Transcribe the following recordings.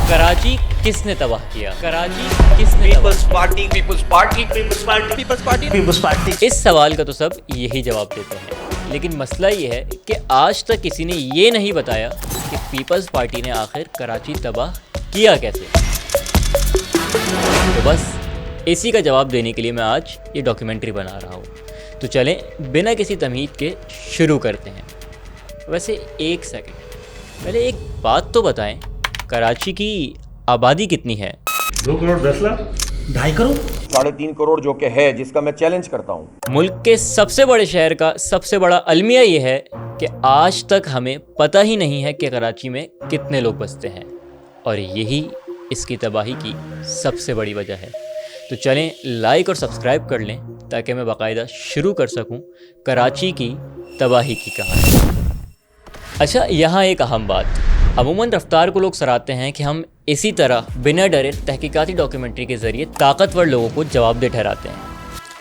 कराची किसने तबाह किया? कराची किसने पीपल्स पार्टी, पीपल्स पार्टी, पीपल्स पार्टी, पीपल्स पार्टी, पीपल्स पार्टी। इस सवाल का तो सब यही जवाब देते हैं, लेकिन मसला ये है कि आज तक किसी ने ये नहीं बताया कि पीपल्स पार्टी ने आखिर कराची तबाह किया कैसे। तो बस इसी का जवाब देने के लिए मैं आज ये डॉक्यूमेंट्री बना रहा हूँ। तो चलें बिना किसी तमहीद के शुरू करते हैं। वैसे एक सेकंड पहले एक बात तो बताएं, कराची की आबादी कितनी है? 2 करोड़ 10 लाख, 2.5 करोड़, 3.5 करोड़ जो कि है, जिसका मैं चैलेंज करता हूँ। मुल्क के सबसे बड़े शहर का सबसे बड़ा अलमिया ये है कि आज तक हमें पता ही नहीं है कि कराची में कितने लोग बसते हैं, और यही इसकी तबाही की सबसे बड़ी वजह है। तो चलें लाइक और सब्सक्राइब कर लें ताकि मैं बाकायदा शुरू कर सकूं कराची की तबाही की कहानी। अच्छा, यहाँ एक अहम बात, अमूमन रफ्तार को लोग सराहते हैं कि हम इसी तरह बिना डरे तहकीकाती डॉक्यूमेंट्री के ज़रिए ताकतवर लोगों को जवाबदेह ठहराते हैं,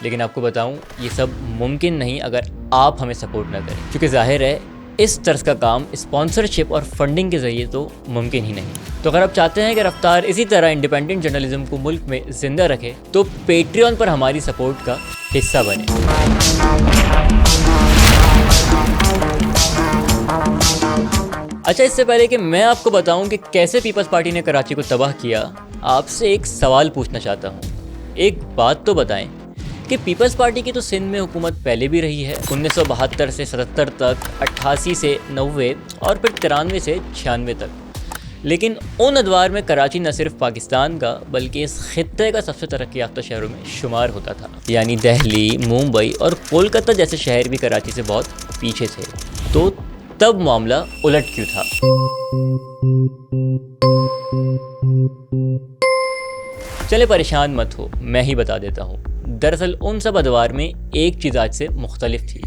लेकिन आपको बताऊं ये सब मुमकिन नहीं अगर आप हमें सपोर्ट ना करें, क्योंकि जाहिर है इस तर्ज का काम स्पॉन्सरशिप और फंडिंग के ज़रिए तो मुमकिन ही नहीं। तो अगर आप चाहते हैं कि रफ्तार इसी तरह इंडिपेंडेंट जर्नलिज्म को मुल्क में ज़िंदा रखे तो पेट्रियन पर हमारी सपोर्ट का हिस्सा बने। अच्छा, इससे पहले कि मैं आपको बताऊं कि कैसे पीपल्स पार्टी ने कराची को तबाह किया, आपसे एक सवाल पूछना चाहता हूं। एक बात तो बताएं कि पीपल्स पार्टी की तो सिंध में हुकूमत पहले भी रही है, 1972 से 77 तक, 88 से 90 और फिर 93 से 96 तक। लेकिन उन अदवार में कराची न सिर्फ पाकिस्तान का बल्कि इस खित्ते का सबसे तरक्की याफ्ता शहरों में शुमार होता था। यानी दिल्ली, मुंबई और कोलकाता जैसे शहर भी कराची से बहुत पीछे थे। तो तब मामला उलट क्यों था? चले परेशान मत हो, मैं ही बता देता हूँ। दरअसल उन सब अदवार में एक चीज़ आज से मुख्तलिफ थी,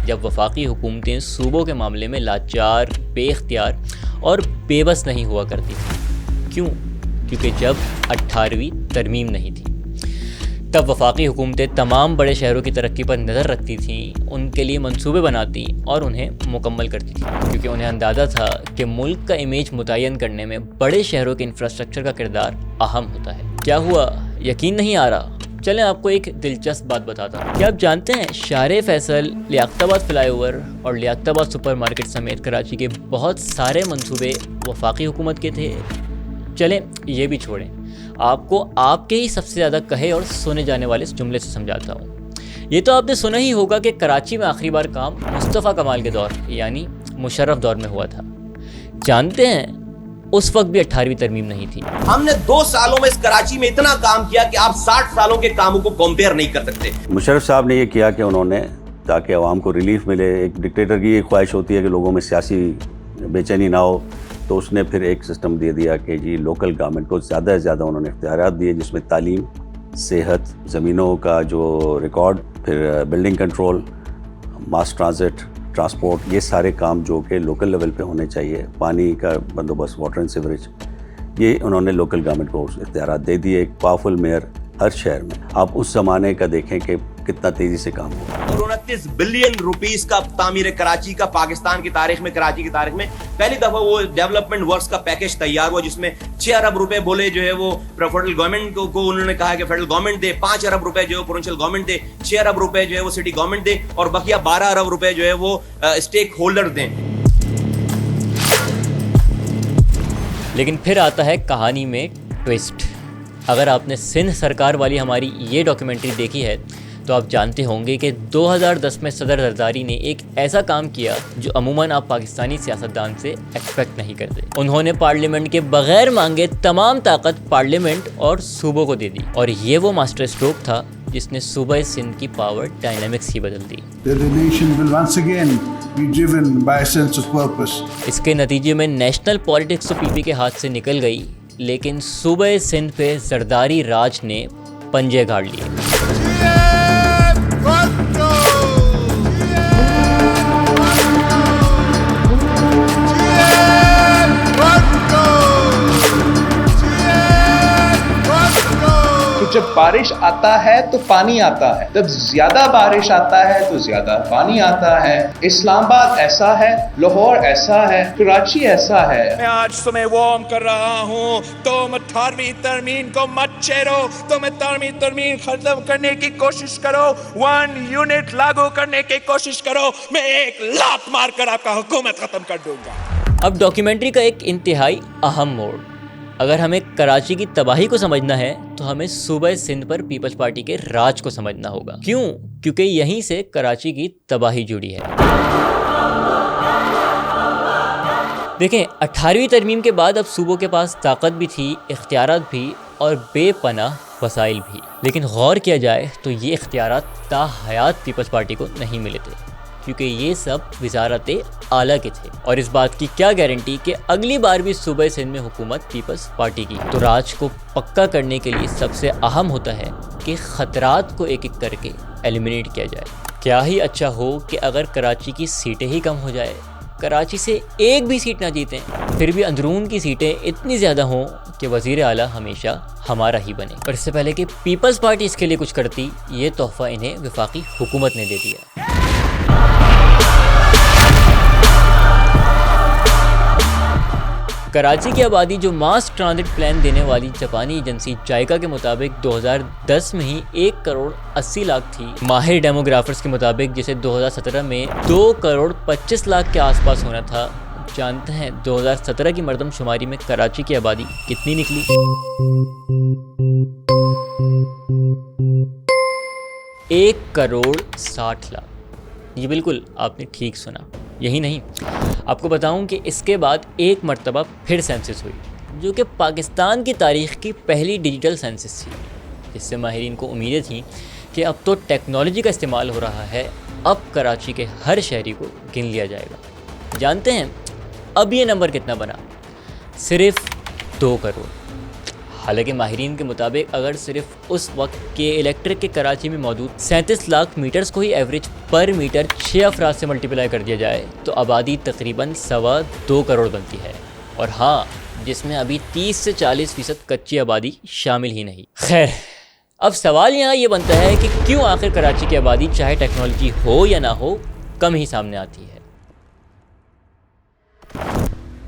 जब वफाकी हुकूमतें सूबों के मामले में लाचार, बेख्तियार और बेबस नहीं हुआ करती थी। क्यों? क्योंकि जब 18वीं तरमीम नहीं थी, तब वफाकी हुकूमतें तमाम बड़े शहरों की तरक्की पर नज़र रखती थीं, उनके लिए मंसूबे बनाती और उन्हें मुकम्मल करती थी, क्योंकि उन्हें अंदाज़ा था कि मुल्क का इमेज मुतय्यन करने में बड़े शहरों के इंफ्रास्ट्रक्चर का किरदार अहम होता है। क्या हुआ? यकीन नहीं आ रहा? चलें आपको एक दिलचस्प बात बताता हूँ। क्या आप जानते हैं शारे फैसल, लियाकताबाद फ्लाईओवर और लियाकताबाद सुपरमार्केट समेत कराची के बहुत सारे मंसूबे वफाकी हुकूमत के थे? चलें ये भी छोड़ें, आपको आपके ही सबसे ज़्यादा कहे और सुने जाने वाले इस जुमले से समझाता हूँ। ये तो आपने सुना ही होगा कि कराची में आखिरी बार काम मुस्तफ़ा कमाल के दौर यानी मुशर्रफ दौर में हुआ था। जानते हैं उस वक्त भी 18वीं तरमीम नहीं थी। हमने 2 सालों में इस कराची में इतना काम किया कि आप 60 सालों के कामों को कंपेयर नहीं कर सकते। मुशर्रफ साहब ने ये किया कि उन्होंने, ताकि आवाम को रिलीफ मिले, एक डिक्टेटर की ये ख्वाहिश होती है कि लोगों में सियासी बेचैनी ना हो, तो उसने फिर एक सिस्टम दे दिया कि जी लोकल गवर्नमेंट को ज़्यादा से ज़्यादा उन्होंने इख्तियारात दिए, जिसमें तालीम, सेहत, ज़मीनों का जो रिकॉर्ड, फिर बिल्डिंग कंट्रोल, मास ट्रांजिट, ट्रांसपोर्ट, ये सारे काम जो कि लोकल लेवल पे होने चाहिए, पानी का बंदोबस्त, वाटर एंड सीवरेज, ये उन्होंने लोकल गवर्नमेंट को इख्तियारात दे दिए। एक पावरफुल मेयर हर शहर में। आप उस ज़माने का देखें कि कितना तेज़ी से काम हुआ। और 29 बिलियन रुपीस का तामीर कराची का पाकिस्तान की तारीख में, कराची की तारीख में पहली दफा वो डेवलपमेंट वर्क्स का पैकेज तैयार हुआ, जिसमें 6 अरब रुपए बोले जो है वो फेडरल गवर्नमेंट को उन्होंने कहा कि फेडरल गवर्नमेंट दे, 5 अरब रुपए जो है प्रोविंशियल गवर्नमेंट दे, 6 अरब रुपए जो है वो सिटी गवर्नमेंट दे, और बकिया 12 अरब रुपए जो है वो स्टेक होल्डर दें। लेकिन फिर आता है कहानी में ट्विस्ट। अगर आपने सिंध सरकार वाली हमारी ये डॉक्यूमेंट्री देखी है तो आप जानते होंगे कि 2010 में सदर जरदारी ने एक ऐसा काम किया जो अमूमन आप पाकिस्तानी सियासतदान से एक्सपेक्ट नहीं करते। उन्होंने पार्लियामेंट के बगैर मांगे तमाम ताकत पार्लियामेंट और सूबों को दे दी, और ये वो मास्टर स्ट्रोक था जिसने सूबा सिंध की पावर डायनामिक्स ही बदल दी। इसके नतीजे में नेशनल पॉलिटिक्स तो पीपी के हाथ से निकल गई, लेकिन सूबा सिंध पे जरदारी राज ने पंजे गाड़ लिए। जब बारिश आता है तो पानी आता है, जब ज्यादा बारिश आता है तो ज्यादा पानी आता है। इस्लामाबाद ऐसा है, लाहौर ऐसा है, कराची ऐसा है। मैं आज तुम्हें वार्न कर रहा हूँ, तुम 18वीं तरमीम को मत छेड़ो, तुम 18वीं तरमीम खत्म करने की कोशिश करो, 1 यूनिट लागू करने की कोशिश करो, मैं एक लात मारकर आपका हुकूमत खत्म कर दूंगा। अब डॉक्यूमेंट्री का एक इंतहाई अहम मोड़, अगर हमें कराची की तबाही को समझना है तो हमें सूबे सिंध पर पीपल्स पार्टी के राज को समझना होगा। क्यों? क्योंकि यहीं से कराची की तबाही जुड़ी है। देखें, 18वीं तरमीम के बाद अब सूबों के पास ताकत भी थी, इख्तियारात भी और बेपनाह वसाइल भी। लेकिन गौर किया जाए तो ये इख्तियारात ताहयात पीपल्स पार्टी को नहीं मिले थे, क्योंकि ये सब वजारत आला के थे। और इस बात की क्या गारंटी कि अगली बार भी सूबे सिंध में हुकूमत पीपल्स पार्टी की। तो राज को पक्का करने के लिए सबसे अहम होता है कि ख़तरात को एक एक करके एलिमिनेट किया जाए। क्या ही अच्छा हो कि अगर कराची की सीटें ही कम हो जाए, कराची से एक भी सीट ना जीतें, फिर भी अंदरून की सीटें इतनी ज़्यादा हों कि वज़ीर आला हमेशा हमारा ही बने। पर इससे पहले कि पीपल्स पार्टी इसके लिए कुछ करती, ये तोहफ़ा इन्हें वफाकी हुकूमत ने दे दिया। कराची की आबादी जो मास ट्रांजिट प्लान देने वाली जापानी एजेंसी जायका के मुताबिक 2010 में ही 1 करोड़ 80 लाख थी। माहिर डेमोग्राफर्स के मुताबिक जिसे 2017 में 2 करोड़ 25 लाख के आसपास होना था। जानते हैं 2017 की मरदमशुमारी में कराची की आबादी कितनी निकली? 1 करोड़ 60 लाख। ये बिल्कुल आपने ठीक सुना। यही नहीं, आपको बताऊं कि इसके बाद एक मरतबा फिर सेंसस हुई, जो कि पाकिस्तान की तारीख़ की पहली डिजिटल सेंसस थी, जिससे माहिरीन को उम्मीदें थीं कि अब तो टेक्नोलॉजी का इस्तेमाल हो रहा है, अब कराची के हर शहरी को गिन लिया जाएगा। जानते हैं अब ये नंबर कितना बना? सिर्फ 2 करोड़। हालांकि माहिरीन के मुताबिक अगर सिर्फ उस वक्त के इलेक्ट्रिक के कराची में मौजूद 37 लाख मीटर्स को ही एवरेज पर मीटर 6 अफराद से मल्टीप्लाई कर दिया जाए तो आबादी तकरीबन 2.25 करोड़ बनती है। और हाँ, जिसमें अभी 30 से 40% कच्ची आबादी शामिल ही नहीं। खैर, अब सवाल यहाँ ये बनता है कि क्यों आखिर कराची की आबादी चाहे टेक्नोलॉजी हो या ना हो कम ही सामने आती है।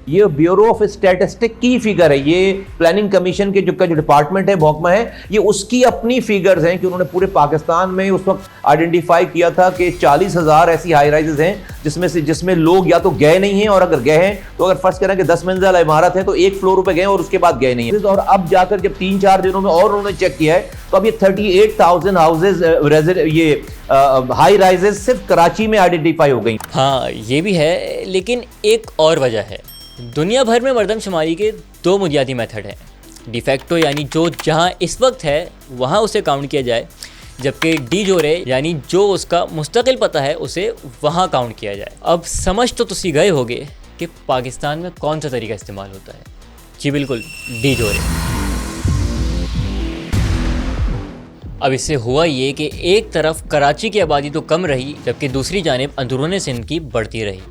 ये ब्यूरो ऑफ स्टैटिस्टिक की फिगर है, ये प्लानिंग कमीशन के जो डिपार्टमेंट है महकमा है, ये उसकी अपनी फिगर्स हैं कि उन्होंने पूरे पाकिस्तान में उस वक्त आइडेंटिफाई किया था कि 40,000 ऐसी हाई राइजेस हैं जिसमें लोग या तो गए नहीं हैं, और अगर गए हैं तो अगर फर्ज करें कि 10 मंजिला इमारत है तो 1 फ्लोर पे गए और उसके बाद गए नहीं है। और अब जाकर जब 3-4 दिनों में और उन्होंने चेक किया है तो अब ये 38,000 हाउसेज ये हाई राइजेस सिर्फ कराची में आइडेंटिफाई हो गई। हाँ, ये भी है, लेकिन एक और वजह है। दुनिया भर में मरदमशुमारी के 2 बुनियादी मेथड हैं। डिफेक्टो यानी जो जहां इस वक्त है वहां उसे काउंट किया जाए, जबकि डी जोरे यानी जो उसका मुस्तकिल पता है उसे वहां काउंट किया जाए। अब समझ तो तुसी गए होगे कि पाकिस्तान में कौन सा तरीका इस्तेमाल होता है। जी बिल्कुल, डी जोरे। अब इससे हुआ ये कि एक तरफ कराची की आबादी तो कम रही, जबकि दूसरी जानिब अंदरून सिंध की बढ़ती रही।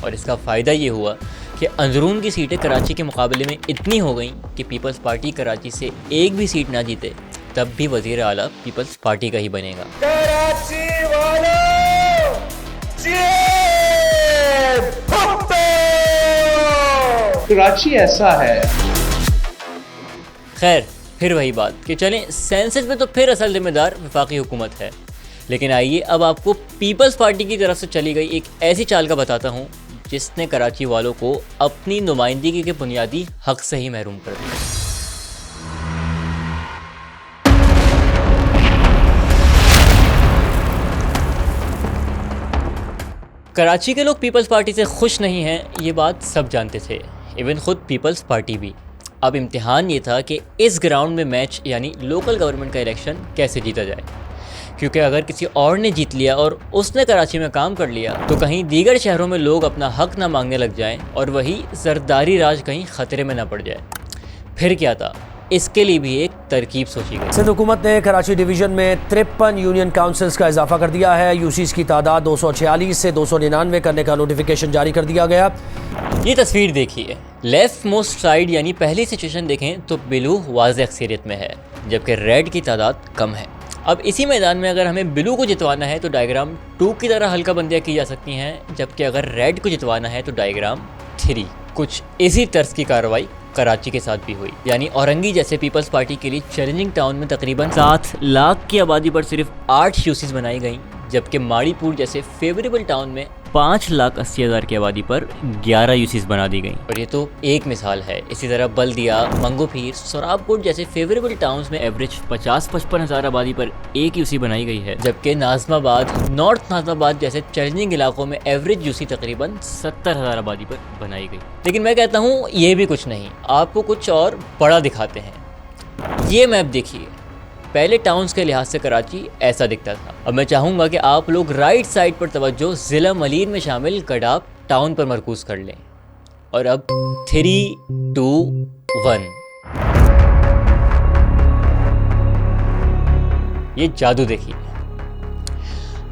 और इसका फ़ायदा ये हुआ कि अंदरून की सीटें कराची के मुकाबले में इतनी हो गईं कि पीपल्स पार्टी कराची से एक भी सीट ना जीते तब भी वज़ीर आला पीपल्स पार्टी का ही बनेगा। कराची वालों, कराची ऐसा है। खैर, फिर वही बात कि चलें, सेंसस में तो फिर असल जिम्मेदार वफाकी हुकूमत है। लेकिन आइए अब आपको पीपल्स पार्टी की तरफ से चली गई एक ऐसी चाल का बताता हूँ जिसने कराची वालों को अपनी नुमाइंदगी के बुनियादी हक से ही महरूम कर दिया। कराची के लोग पीपल्स पार्टी से खुश नहीं हैं, ये बात सब जानते थे, इवन खुद पीपल्स पार्टी भी। अब इम्तिहान ये था कि इस ग्राउंड में मैच यानी लोकल गवर्नमेंट का इलेक्शन कैसे जीता जाए, क्योंकि अगर किसी और ने जीत लिया और उसने कराची में काम कर लिया तो कहीं दीगर शहरों में लोग अपना हक ना मांगने लग जाएं और वही जरदारी राज कहीं ख़तरे में ना पड़ जाए। फिर क्या था, इसके लिए भी एक तरकीब सोची गई। सिंध हुकूमत ने कराची डिवीजन में 53 यूनियन काउंसिल्स का इजाफा कर दिया है। यूसीज की तादाद 246 से 299 करने का नोटिफिकेशन जारी कर दिया गया। ये तस्वीर देखिए, लेफ्ट मोस्ट साइड यानी पहली सिचुएशन देखें तो ब्लू वाज़ेह अक्सरियत में है, जबकि रेड की तादाद कम है। अब इसी मैदान में अगर हमें ब्लू को जितवाना है तो डायग्राम 2 की तरह हल्का बंदियाँ की जा सकती हैं, जबकि अगर रेड को जितवाना है तो डायग्राम 3। कुछ इसी तर्ज की कार्रवाई कराची के साथ भी हुई, यानी औरंगी जैसे पीपल्स पार्टी के लिए चैलेंजिंग टाउन में तकरीबन 7 लाख की आबादी पर सिर्फ 8 यूसीज बनाई गई, जबकि माड़ीपुर जैसे फेवरेबल टाउन में 5,80,000 की आबादी पर 11 यूसीज बना दी गई। और ये तो एक मिसाल है। इसी तरह बल्दिया, मंगोपीर, सोराबकोट जैसे फेवरेबल टाउन्स में एवरेज 50-55 हज़ार आबादी पर 1 यूसी बनाई गई है, जबकि नाज़माबाद, नॉर्थ नाज़माबाद जैसे चैलेंजिंग इलाकों में एवरेज यूसी तकरीबन 70,000 आबादी पर बनाई गई। लेकिन मैं कहता हूँ ये भी कुछ नहीं, आपको कुछ और बड़ा दिखाते हैं। ये मैप देखिए, पहले टाउन्स के लिहाज से कराची ऐसा दिखता था। अब मैं चाहूँगा कि आप लोग राइट साइड पर तवज्जो ज़िला मलीर में शामिल गडाब टाउन पर मरकूज़ कर लें। और अब 3, 2, 1 ये जादू देखिए,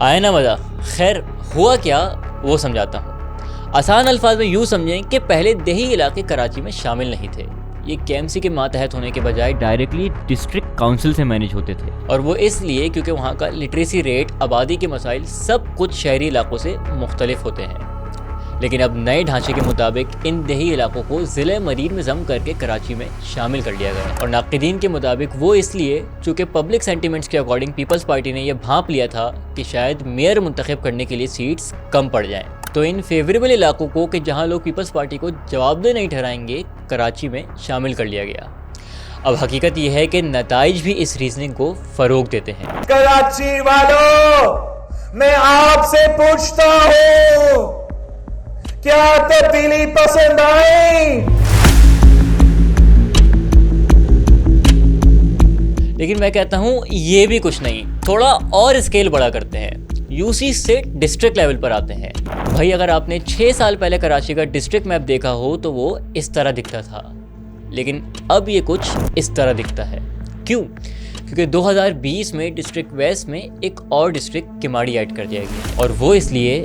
आया ना मज़ा। खैर हुआ क्या वो समझाता हूँ। आसान अल्फाज में यूँ समझें कि पहले देही इलाके कराची में शामिल नहीं थे। ये केएमसी के मातहत होने के बजाय डायरेक्टली डिस्ट्रिक्ट काउंसिल से मैनेज होते थे, और वो इसलिए क्योंकि वहाँ का लिटरेसी रेट, आबादी के मसाइल सब कुछ शहरी इलाकों से मुख्तलिफ होते हैं। लेकिन अब नए ढांचे के मुताबिक इन देही इलाकों को ज़िले मरीन में ज़म करके कराची में शामिल कर लिया गया। और नाक़िदीन के मुताबिक वो इसलिए चूँकि पब्लिक सेंटिमेंट्स के अकॉर्डिंग पीपल्स पार्टी ने यह भांप लिया था कि शायद मेयर मुंतखब करने के लिए सीट्स कम पड़ जाएँ। तो इन फेवरेबल इलाकों को कि जहां लोग पीपल्स पार्टी को जवाबदेह नहीं ठहराएंगे, कराची में शामिल कर लिया गया। अब हकीकत यह है कि नताइज भी इस रीजनिंग को फरोग देते हैं। कराची वालों, मैं आपसे पूछता हूं, क्या तब्दीली पसंद आई? लेकिन मैं कहता हूं ये भी कुछ नहीं, थोड़ा और स्केल बड़ा करते हैं। यूसी से डिस्ट्रिक्ट लेवल पर आते हैं। भाई अगर आपने 6 साल पहले कराची का डिस्ट्रिक्ट मैप देखा हो तो वो इस तरह दिखता था, लेकिन अब ये कुछ इस तरह दिखता है। क्यों? क्योंकि 2020 में डिस्ट्रिक्ट वेस्ट में एक और डिस्ट्रिक्ट किमाड़ी ऐड कर दिया गया। और वो इसलिए,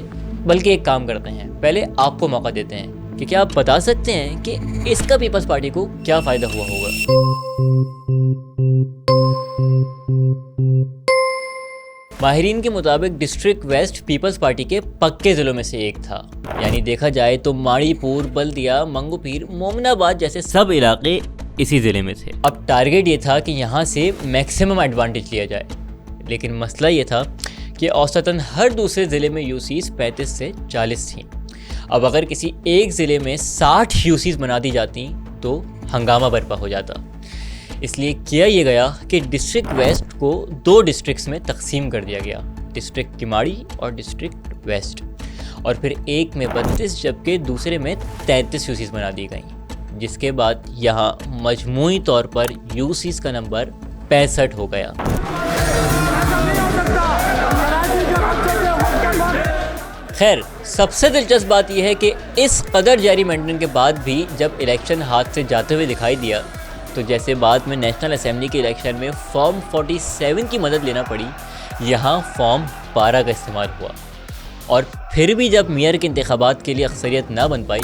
बल्कि एक काम करते हैं, पहले आपको मौका देते हैं कि क्या आप बता सकते हैं कि इसका पीपल्स पार्टी को क्या फ़ायदा हुआ होगा। माहिरीन के मुताबिक डिस्ट्रिक्ट वेस्ट पीपल्स पार्टी के पक्के ज़िलों में से एक था, यानी देखा जाए तो माड़ीपुर, बल्दिया, मंगोपीर, मोमिनाबाद जैसे सब इलाके इसी ज़िले में थे। अब टारगेट ये था कि यहाँ से मैक्सिमम एडवांटेज लिया जाए, लेकिन मसला ये था कि औसतन हर दूसरे ज़िले में यूसीज 35 से 40 थीं। अब अगर किसी एक ज़िले में 60 यूसीज बना दी जाती तो हंगामा बर्पा हो जाता। इसलिए किया ये गया कि डिस्ट्रिक्ट वेस्ट को 2 डिस्ट्रिक्ट्स में तकसीम कर दिया गया, डिस्ट्रिक्ट किमाड़ी और डिस्ट्रिक्ट वेस्ट। और फिर एक में 32 जबकि दूसरे में 33 यूसीज बना दी गई, जिसके बाद यहाँ मजमूई तौर पर यूसीज का नंबर 65 हो गया। खैर सबसे दिलचस्प बात यह है कि इस कदर जैरीमेंडरिंग के बाद भी जब इलेक्शन हाथ से जाते हुए दिखाई दिया तो जैसे बाद में नेशनल असेंबली के इलेक्शन में फॉर्म 47 की मदद लेना पड़ी, यहाँ फॉर्म 12 का इस्तेमाल हुआ। और फिर भी जब मेयर के इंतखाबात के लिए अक्सरियत ना बन पाई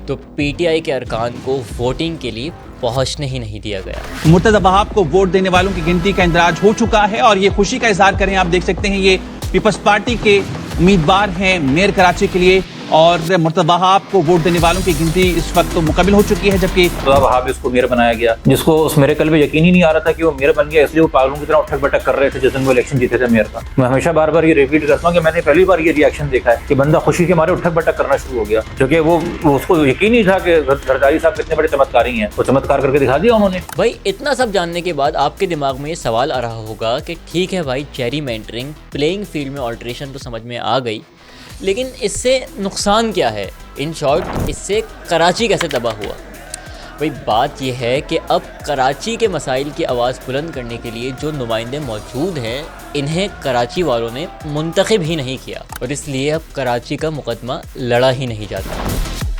तो पीटीआई के अरकान को वोटिंग के लिए पहुँचने ही नहीं दिया गया। मुर्तज़ा वहाब को वोट देने वालों की गिनती का इंदराज हो चुका है और ये खुशी का इजहार करें। आप देख सकते हैं ये पीपल्स पार्टी के उम्मीदवार हैं मेयर कराची के लिए, और मुर्तज़ा वहाब को वोट देने वालों की गिनती इस वक्त तो मुकम्मल हो चुकी है, जबकि मुर्तज़ा वहाब इसको मेयर बनाया गया, जिसको उस मेरे कल में यकीन ही नहीं आ रहा था कि वो मेयर बन गया, इसलिए वो पागलों की तरह उठक बैठक कर रहे थे जिस दिन वो इलेक्शन जीते थे मेयर का। मैं हमेशा बार बार ये रिपीट करता हूँ कि मैंने पहली बार ये रिएक्शन देखा है कि बंदा खुशी के मारे उठक बैठक करना शुरू हो गया, क्योंकि वो उसको यकीन नहीं था कि जरदारी साहब कितने बड़े चमत्कारी हैं। वो चमत्कार करके दिखा दिया उन्होंने। भाई इतना सब जानने के बाद आपके दिमाग में ये सवाल आ रहा होगा कि ठीक है भाई, जेरीमेंडरिंग, प्लेइंग फील्ड में ऑल्ट्रेशन तो समझ में आ गई, लेकिन इससे नुकसान क्या है? इन शॉर्ट इससे कराची कैसे तबाह हुआ? भाई बात यह है कि अब कराची के मसाइल की आवाज़ बुलंद करने के लिए जो नुमाइंदे मौजूद हैं, इन्हें कराची वालों ने मुंतखब ही नहीं किया, और इसलिए अब कराची का मुकदमा लड़ा ही नहीं जाता।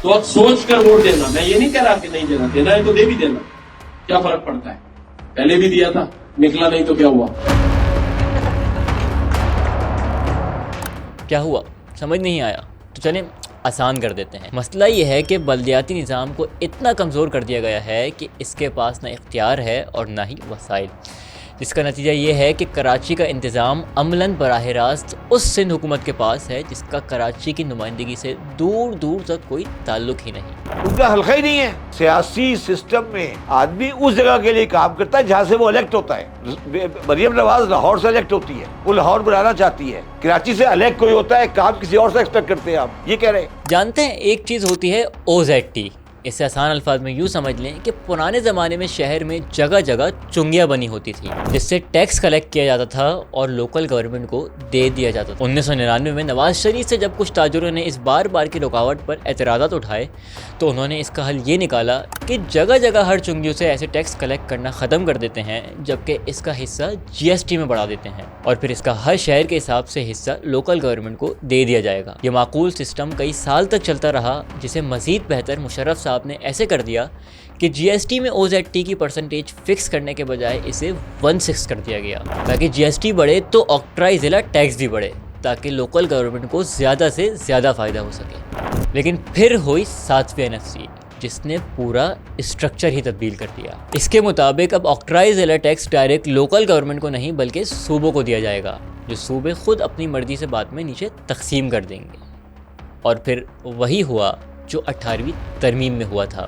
तो अब सोच कर वोट देना, मैं ये नहीं कह रहा कि नहीं देना, देना है तो दे भी देना, क्या फ़र्क पड़ता है। पहले भी दिया था, निकला नहीं तो क्या हुआ? क्या हुआ समझ नहीं आया, तो चलें आसान कर देते हैं। मसला ये है कि बल्दियाती निज़ाम को इतना कमज़ोर कर दिया गया है कि इसके पास ना इख्तियार है और ना ही वसाइल, जिसका नतीजा ये है कि कराची का इंतज़ाम अमलन बराह रास्त उस सिंध हुकूमत के पास है जिसका कराची की नुमाइंदगी से दूर दूर तक कोई ताल्लुक ही नहीं। उनका हल्का ही नहीं है। सियासी सिस्टम में आदमी उस जगह के लिए काम करता है जहाँ से वो इलेक्ट होता है। मरियम नवाज लाहौर से इलेक्ट होती है, वो लाहौर बनाना चाहती है। कराची से इलेक्ट कोई होता है, काम किसी और से एक्सपेक्ट करते हैं। आप ये कह रहे हैं। जानते हैं एक चीज़ होती है OZT, इससे आसान अल्फाज में यूँ समझ लें कि पुराने ज़माने में शहर में जगह जगह चुंगियाँ बनी होती थी जिससे टैक्स कलेक्ट किया जाता था और लोकल गवर्नमेंट को दे दिया जाता था। 1999 में नवाज शरीफ से जब कुछ ताजुरों ने इस बार बार की रुकावट पर एतराज़ात उठाए तो उन्होंने इसका हल ये निकाला कि जगह जगह हर चुंगियों से ऐसे टैक्स कलेक्ट करना ख़त्म कर देते हैं, जबकि इसका हिस्सा GST में बढ़ा देते हैं और फिर इसका हर शहर के हिसाब से हिस्सा लोकल गवर्नमेंट को दे दिया जाएगा। ये माकूल सिस्टम कई साल तक चलता रहा, जिसे मज़ीद बेहतर मुशर्रफ साहब ने ऐसे कर दिया कि GST में OZT की परसेंटेज फिक्स करने के बजाय इसे 1/6 कर दिया गया ताकि GST बढ़े तो ऑक्ट्राई ज़िला टैक्स भी बढ़े, ताकि लोकल गवर्नमेंट को ज़्यादा से ज़्यादा फ़ायदा हो सके। लेकिन फिर हुई 7वीं NFC जिसने पूरा स्ट्रक्चर ही तब्दील कर दिया। इसके मुताबिक अब ऑक्ट्राई ज़िला टैक्स डायरेक्ट लोकल गवर्नमेंट को नहीं बल्कि सूबों को दिया जाएगा, जो सूबे खुद अपनी मर्जी से बाद में नीचे तकसीम कर देंगे। और फिर वही हुआ जो 18वीं तरमीम में हुआ था।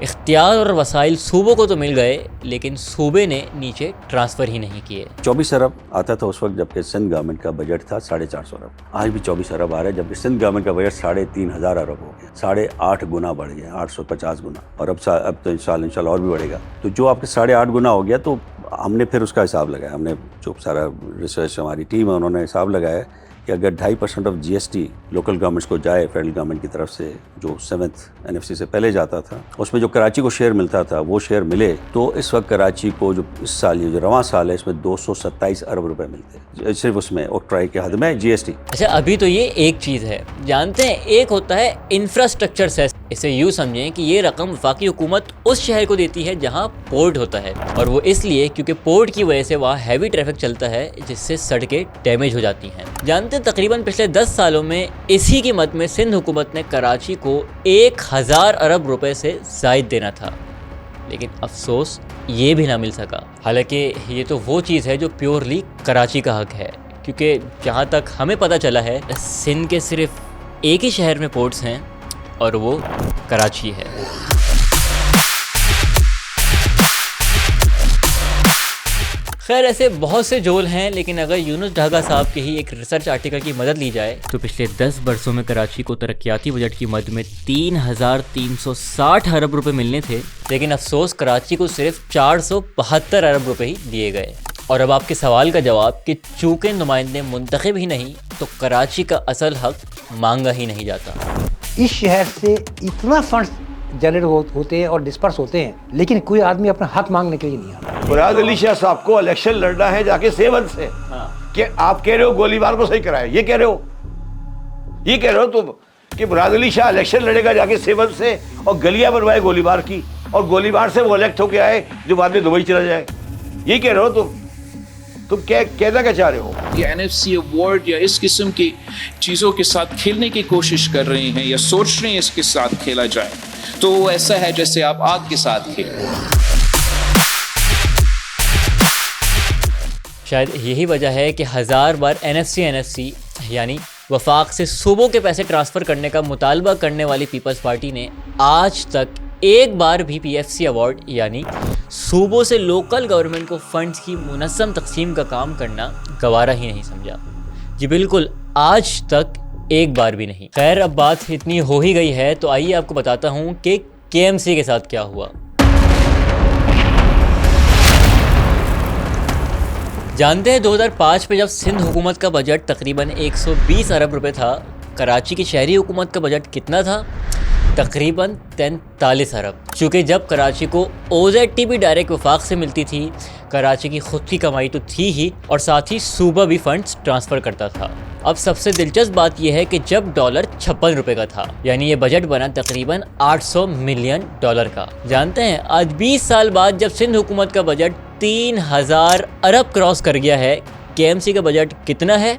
इख्तियार और वसाइल सूबों को तो मिल गए, लेकिन सूबे ने नीचे ट्रांसफ़र ही नहीं किए। 24 अरब आता था उस वक्त जबकि सिंध गवर्नमेंट का बजट था 450 अरब। आज भी 24 अरब आ रहा है, जबकि सिंध गवर्नमेंट का बजट 3,500 अरब हो गया। 8.5 गुना बढ़ गया, 850 गुना, और अब तो इंशाल्लाह और भी बढ़ेगा। तो जो आपके 8.5 गुना हो गया, तो हमने फिर उसका हिसाब लगाया। हमने जो सारा रिसर्च हमारी टीम है उन्होंने हिसाब लगाया कि अगर 2.5% ऑफ GST लोकल गवर्नमेंट्स को जाए फेडरल गवर्नमेंट की तरफ से, जो 7th NFC से पहले जाता था, उसमें जो कराची को शेयर मिलता था वो शेयर मिले, तो इस वक्त कराची को जो इस साल ये जो रवां साल है इसमें 227 अरब रुपए मिलते हैं सिर्फ उसमें ऑक्ट्राई के हद में GST। अच्छा, अभी तो ये एक चीज़ है। जानते हैं एक होता है इंफ्रास्ट्रक्चर सेस। इसे यूँ समझें कि ये रकम वफाकी हुकूमत उस शहर को देती है जहाँ पोर्ट होता है, और वो इसलिए क्योंकि पोर्ट की वजह से वहाँ हैवी ट्रैफिक चलता है जिससे सड़कें डैमेज हो जाती हैं। जानते हैं तकरीबन पिछले 10 सालों में इसी कीमत में सिंध हुकूमत ने कराची को 1000 अरब रुपए से ज़ायद देना था, लेकिन अफसोस ये भी ना मिल सका। हालांकि ये तो वो चीज़ है जो प्योरली कराची का हक है, क्योंकि जहाँ तक हमें पता चला है सिंध के सिर्फ एक ही शहर में पोर्ट्स हैं और वो कराची है। खैर ऐसे बहुत से जोल हैं, लेकिन अगर यूनुस ढागा साहब के ही एक रिसर्च आर्टिकल की मदद ली जाए तो पिछले 10 बरसों में कराची को तरक्याती बजट की मद में 3,360 अरब रुपए मिलने थे, लेकिन अफसोस कराची को सिर्फ 472 अरब रुपए ही दिए गए। और अब आपके सवाल का जवाब कि चूँकि नुमाइंदे मुंतखब ही नहीं तो कराची का असल हक मांगा ही नहीं जाता। इस शहर से इतना फंड्स जनरेट होते हैं और डिस्पर्स होते हैं, लेकिन कोई आदमी अपना हक मांगने के लिए नहीं आता। मुराद अली शाह साहब को इलेक्शन लड़ना है जाके 7 से। कि आप कह रहे हो गोलीबार को सही कराया, ये कह रहे हो तुम कि मुराद अली शाह इलेक्शन लड़ेगा जाके 7 से और गलियां बनवाए गोलीबार की, और गोलीबार से वो इलेक्ट होके आए जो बाद में दुबई चला जाए, ये कह रहे हो तुम कहना क्या चाह रहे हो? ये NFC अवार्ड या इस किस्म की चीज़ों के साथ खेलने की कोशिश कर रहे हैं या सोच रहे हैं इसके साथ खेला जाए, तो वो ऐसा है जैसे आप आग के साथ खेल। शायद यही वजह है कि 1000 बार NFC यानी वफाक से सूबों के पैसे ट्रांसफ़र करने का मुतालबा करने वाली पीपल्स पार्टी ने आज तक एक बार भी PFC अवार्ड यानी सूबों से लोकल गवर्नमेंट को फंड्स की मुनज़्ज़म तकसीम का काम करना गवारा ही नहीं समझा। जी बिल्कुल, आज तक एक बार भी नहीं। खैर अब बात इतनी हो ही गई है तो आइए आपको बताता हूँ कि KMC के साथ क्या हुआ। जानते हैं 2005 में जब सिंध हुकूमत का बजट तकरीबन 120 अरब रुपए था, कराची की शहरी हुकूमत का बजट कितना था? तकरीबन 43 अरब। चूँकि जब कराची को OZTB डायरेक्ट वफाक से मिलती थी, कराची की खुद की कमाई तो थी ही और साथ ही सूबा भी फंड्स ट्रांसफ़र करता था। अब सबसे दिलचस्प बात यह है कि जब डॉलर 56 रुपये का था, यानी ये बजट बना तकरीबन 800 मिलियन डॉलर का। जानते हैं आज 20 साल बाद जब सिंध हुकूमत का बजट 3000 अरब क्रॉस कर गया है, KMC का बजट कितना है?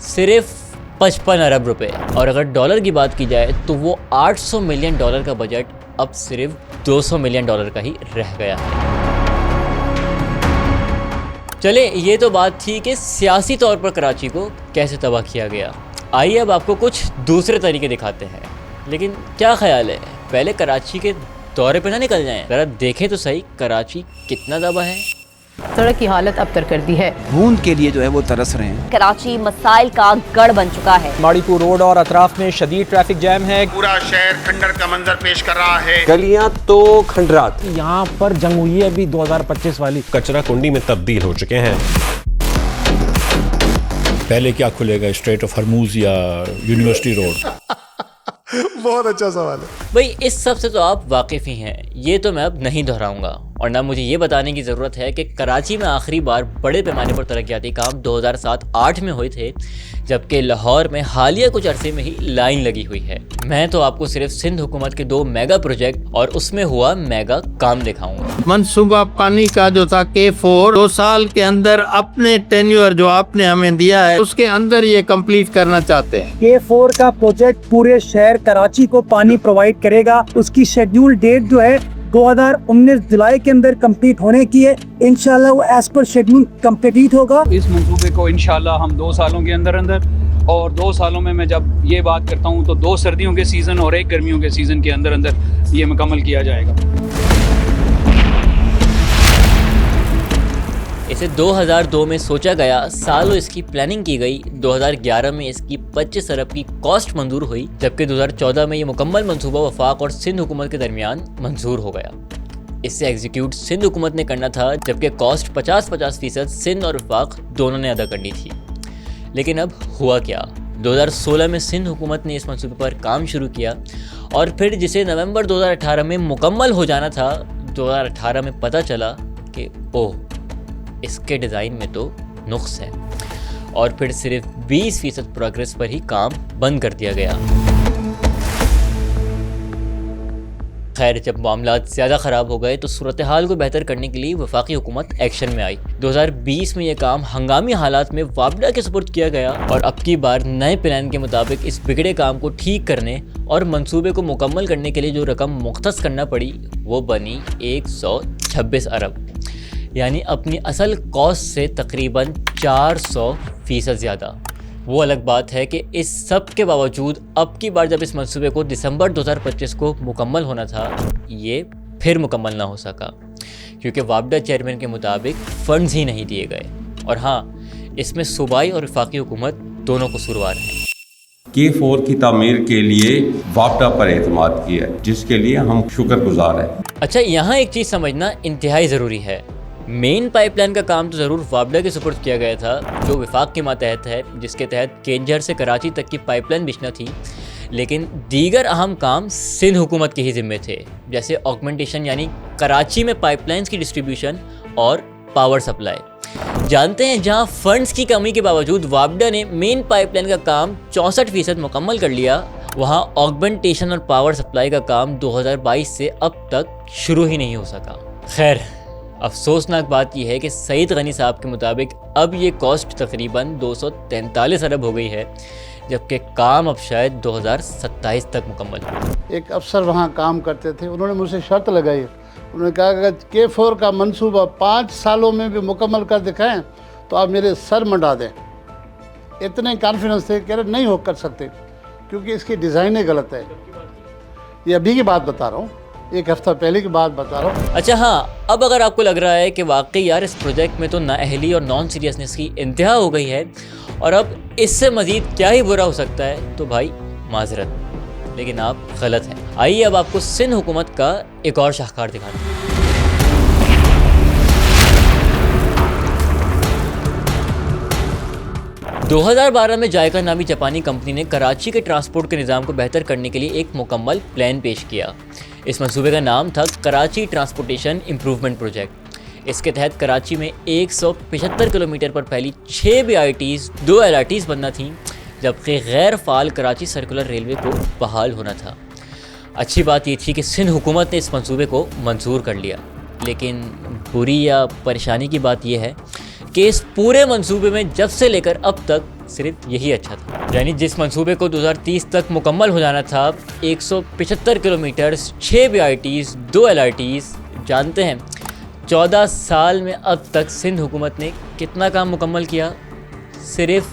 सिर्फ 55 अरब रुपए। और अगर डॉलर की बात की जाए तो वो 800 मिलियन डॉलर का बजट अब सिर्फ 200 मिलियन डॉलर का ही रह गया है। चले, ये तो बात थी कि सियासी तौर पर कराची को कैसे तबाह किया गया। आइए अब आपको कुछ दूसरे तरीके दिखाते हैं। लेकिन क्या ख्याल है, पहले कराची के दौरे पे ना निकल जाएं, ज़रा देखें तो सही कराची कितना दबा है। सड़क की हालत अबतर कर दी है, बूंद के लिए जो है वो तरस रहे हैं। कराची मसाइल का गढ़ बन चुका है। माड़ीपुर रोड और अतराफ में शदीद ट्रैफिक जैम है। पूरा शहर खंडर का मंजर पेश कर रहा है। गलियां तो खंडरात। यहाँ पर जंग हुई है अभी 2025 वाली। कचरा कुंडी में तब्दील हो चुके हैं। पहले क्या खुलेगा, स्ट्रेट ऑफ हरमूज या यूनिवर्सिटी रोड? बहुत अच्छा सवाल है भाई। इस सब से तो आप वाकिफ़ ही हैं, ये तो मैं अब नहीं दोहराऊंगा। और ना मुझे ये बताने की ज़रूरत है कि कराची में आखिरी बार बड़े पैमाने पर तरक्याती काम 2007-8 में हुए थे, जबकि लाहौर में हालिया कुछ अरसे में ही लाइन लगी हुई है। मैं तो आपको सिर्फ सिंध हुकूमत के 2 मेगा प्रोजेक्ट और उसमें हुआ मेगा काम दिखाऊंगा। मनसूबा पानी का जो था K4, 2 साल के अंदर अपने टेन्योर जो आपने हमें दिया है उसके अंदर ये कंप्लीट करना चाहते हैं। K4 का प्रोजेक्ट पूरे शहर कराची को पानी प्रोवाइड करेगा। उसकी शेड्यूल डेट जो है 2019 जुलाई के अंदर कंप्लीट होने की है। इंशाल्लाह वो एज पर शेड्यूल कंप्लीट होगा। इस मंसूबे को इंशाल्लाह हम 2 सालों के अंदर और 2 सालों में मैं जब ये बात करता हूँ तो 2 सर्दियों के सीज़न और 1 गर्मियों के सीज़न के अंदर ये मुकम्मल किया जाएगा। इसे 2002 में सोचा गया, सालों इसकी प्लानिंग की गई, 2011 में इसकी 25 अरब की कॉस्ट मंजूर हुई, जबकि 2014 में ये मुकम्मल मंसूबा वफाक और सिंध हुकूमत के दरमियान मंजूर हो गया। इससे एग्जीक्यूट सिंध हुकूमत ने करना था, जबकि कॉस्ट 50-50% सिंध और वफाक दोनों ने अदा करनी थी। लेकिन अब हुआ क्या, 2016 में सिंध हुकूमत ने इस मंसूबे पर काम शुरू किया और फिर जिसे नवंबर 2018 में मुकम्मल हो जाना था, 2018 में पता चला कि ओह, इसके डिज़ाइन में तो नुक्स है और फिर सिर्फ 20% प्रोग्रेस पर ही काम बंद कर दिया गया। खैर, जब मामलात ज़्यादा ख़राब हो गए तो सूरत हाल को बेहतर करने के लिए वफाकी हुकूमत एक्शन में आई। 2020 में यह काम हंगामी हालात में वापडा के सुपुर्द किया गया और अब की बार नए प्लान के मुताबिक इस बिगड़े काम को ठीक करने और मंसूबे को मुकम्मल करने के लिए जो रकम मुख्तस करना पड़ी वो बनी 126 अरब, यानी अपनी असल कॉस्ट से तकरीबन 400% ज़्यादा। वो अलग बात है कि इस सब के बावजूद अब की बार जब इस मंसूबे को दिसंबर 2025 को मुकम्मल होना था, ये फिर मुकम्मल ना हो सका क्योंकि वापडा चेयरमैन के मुताबिक फ़ंड्स ही नहीं दिए गए। और हाँ, इसमें सूबाई और वफाकी हुकूमत दोनों कसूरवार हैं। K4 की तामीर के लिए वापडा पर एतमाद किया है, जिसके लिए हम शुक्रगुजार हैं। अच्छा, यहाँ एक चीज़ समझना इंतहाई ज़रूरी है। मेन पाइपलाइन का काम तो ज़रूर वापडा के सुपुर्द किया गया था, जो वफाक के मातहत है, जिसके तहत केंजर से कराची तक की पाइपलाइन बिछना थी, लेकिन दीगर अहम काम सिंध हुकूमत के ही ज़िम्मे थे, जैसे ऑगमेंटेशन यानी कराची में पाइपलाइंस की डिस्ट्रीब्यूशन और पावर सप्लाई। जानते हैं, जहां फंड्स की कमी के बावजूद वापडा ने मेन पाइपलाइन का काम 64% मुकम्मल कर लिया, वहां ऑगमेंटेशन और पावर सप्लाई का काम 2022 से अब तक शुरू ही नहीं हो सका। खैर, अफसोसनाक बात यह है कि सईद गनी साहब के मुताबिक अब ये कॉस्ट तकरीबन 243 अरब हो गई है, जबकि काम अब शायद 2027 तक मुकम्मल हो। एक अफसर वहाँ काम करते थे, उन्होंने मुझसे शर्त लगाई, उन्होंने कहा कि अगर K4 का मंसूबा 5 सालों में भी मुकम्मल कर दिखाएं तो आप मेरे सर मंडा दें। इतने कॉन्फिडेंस थे, कह रहे नहीं हो कर सकते क्योंकि इसकी डिज़ाइन ही गलत है। ये अभी की बात बता रहा हूँ, 1 हफ्ता पहले की बात बता रहा हूँ। अच्छा हाँ, अब अगर आपको लग रहा है कि वाकई यार इस प्रोजेक्ट में तो नाअहली और नॉन सीरियसनेस की इंतहा हो गई है और अब इससे मज़ीद क्या ही बुरा हो सकता है, तो भाई माजरत, लेकिन आप गलत हैं। आइए अब आपको सिंध हुकूमत का एक और शाहकार दिखाते हैं। 2012 में जायका नामी जापानी कंपनी ने कराची के ट्रांसपोर्ट के निज़ाम को बेहतर करने के लिए एक मुकम्मल प्लान पेश किया। इस मंसूबे का नाम था कराची ट्रांसपोर्टेशन इम्प्रूवमेंट प्रोजेक्ट। इसके तहत कराची में 175 किलोमीटर पर फैली 6 BRTs, 2 LRTs बनना थीं, जबकि गैर फ़ाल कराची सर्कुलर रेलवे को बहाल होना था। अच्छी बात ये थी कि सिंध हुकूमत ने इस मंसूबे को मंजूर कर लिया, लेकिन बुरी या परेशानी की बात यह है कि इस पूरे मंसूबे में जब से लेकर अब तक सिर्फ यही अच्छा था। यानी जिस मंसूबे को 2030 तक मुकम्मल हो जाना था, 175 किलोमीटर, 6 BRTs, 2 LRTs, जानते हैं 14 साल में अब तक सिंध हुकूमत ने कितना काम मुकम्मल किया? सिर्फ